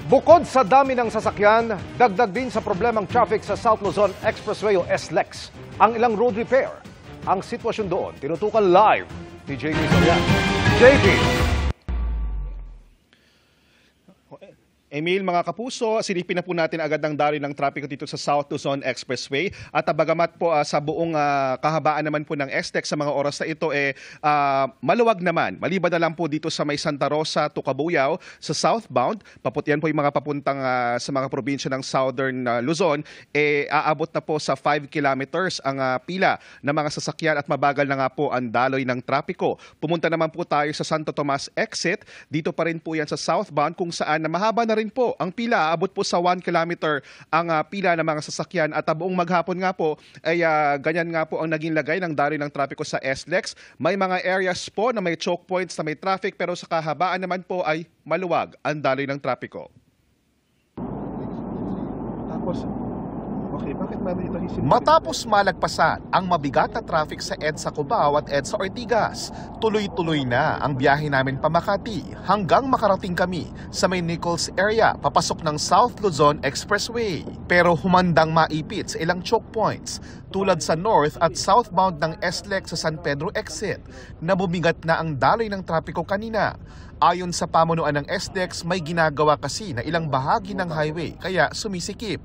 Bukod sa dami ng sasakyan, dagdag din sa problemang traffic sa South Luzon Expressway o SLEX ang ilang road repair. Ang sitwasyon doon, tinutukan live ni JP Soriano. JP! Emil, mga kapuso, silipin na po natin agad ng daloy ng trapiko dito sa South Luzon Expressway. At bagamat po sa buong kahabaan naman po ng SLEX sa mga oras na ito, maluwag naman. Maliban na lang po dito sa may Santa Rosa to Cabuyao sa southbound. Yan po yung mga papuntang sa mga probinsya ng Southern Luzon. Aabot na po sa 5 kilometers ang pila ng mga sasakyan at mabagal na nga po ang daloy ng trapiko. Pumunta naman po tayo sa Santo Tomas exit. Dito pa rin po yan sa southbound kung saan na mahaba na rin po ang pila, aabot po sa 1 kilometer ang pila ng mga sasakyan at buong maghapon nga po ay ganyan nga po ang naging lagay ng daloy ng trapiko sa SLEX. May mga areas po na may choke points na may traffic pero sa kahabaan naman po ay maluwag ang daloy ng trapiko. Matapos malagpasan ang mabigat na traffic sa EDSA Cubao at EDSA Ortigas, tuloy-tuloy na ang biyahe namin pa Makati hanggang makarating kami sa may Nichols area papasok ng South Luzon Expressway. Pero humandang maipit sa ilang choke points tulad sa north at southbound ng SLEX sa San Pedro exit na bumigat na ang daloy ng trapiko kanina. Ayon sa pamunuan ng SLEX, may ginagawa kasi na ilang bahagi ng highway kaya sumisikip.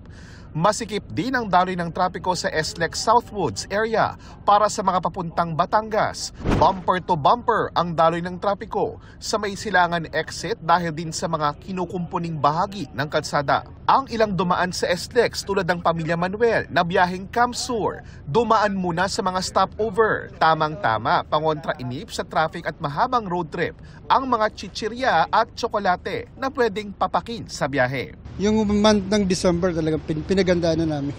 Masikip din ang daloy ng trapiko sa SLEX Southwoods area para sa mga papuntang Batangas. Bumper to bumper ang daloy ng trapiko sa may Silangan exit dahil din sa mga kinukumpuning bahagi ng kalsada. Ang ilang dumaan sa SLEX tulad ng Pamilya Manuel na biyaheng Camp Sur, dumaan muna sa mga stopover. Tamang-tama, pangontra-inip sa traffic at mahabang road trip ang mga chichirya at tsokolate na pwedeng papakin sa biyahe. Yung month ng December talaga pinagandaan na namin.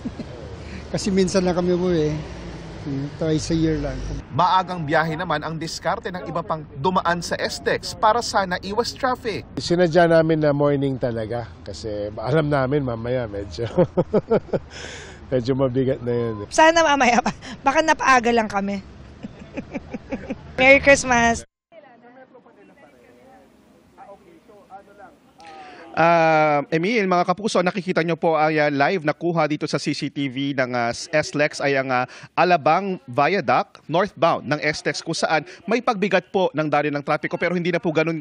Kasi minsan lang kami umuwi. Twice a year lang. Maagang biyahe naman ang diskarte ng iba pang dumaan sa SLEX para sana iwas traffic. Sinadya namin na morning talaga kasi alam namin mamaya medyo medyo mabigat na yun. Sana mamaya pa. Baka napaaga lang kami. Merry Christmas! Emil, mga kapuso, nakikita nyo po ay live na kuha dito sa CCTV ng SLEX ay ang Alabang Viaduct northbound ng SLEX kung saan may pagbigat po ng daloy ng trapiko pero hindi na po ganun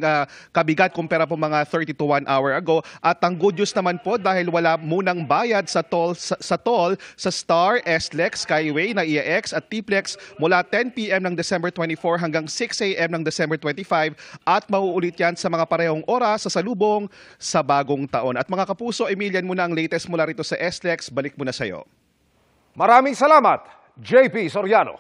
kabigat kumpara po mga 30 to 1 hour ago. At ang good news naman po dahil wala munang bayad sa toll sa Star, SLEX, Skyway na EAX at T-Plex mula 10 p.m. ng December 24 hanggang 6 a.m. ng December 25 at mauulit yan sa mga parehong oras sa salubong sa bagong taon. At mga kapuso, Emilian muna ang latest mula rito sa SLEX. Balik muna sa iyo. Maraming salamat, JP Soriano.